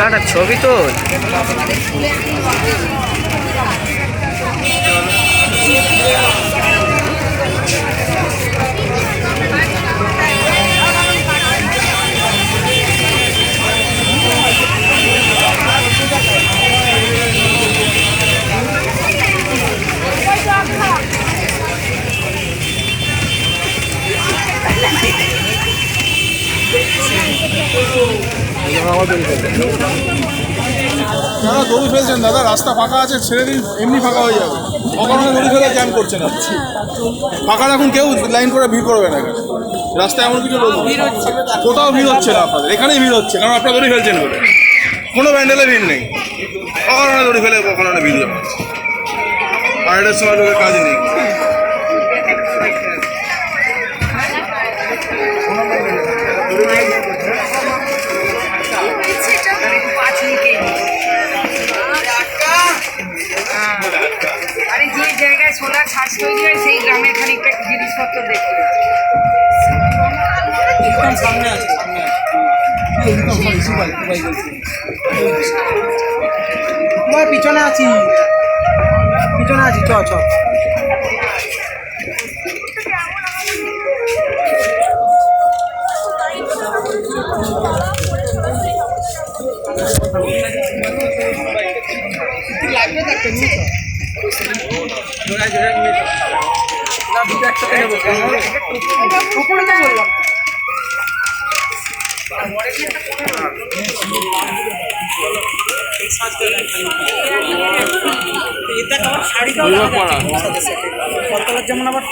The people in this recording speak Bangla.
একটা ছবি তোল। যারা দড়ি ফেলছেন দাদা, রাস্তা ফাঁকা আছে, ছেড়ে দিন, এমনি ফাঁকা হয়ে যাবে। অকারণে দড়ি ফেলে জ্যাম করছেন না। ফাঁকা রাখুন, কেউ লাইন করে ভিড় করবে না। রাস্তায় এমন কিছু লোক কোথাও ভিড় হচ্ছে না, আপনাদের এখানেই ভিড় হচ্ছে, কারণ আপনারা দড়ি ফেলছেন বলে। কোনো ব্যান্ডেলে ভিড় নেই, অকারণে দড়ি ফেলে অকারণে ভিড় যাবে। আর এটার সময় লোকের কাজ নেই। আরে যে জায়গায় সোলার ছাদ তৈরি হয় সেই গ্রামে খানিকটা জিনিসপত্র দেখতে সামনে আছে পিছনে আছি চ চ লাগবে দেখতে নিয়ে শাড়িটা যেমন আবার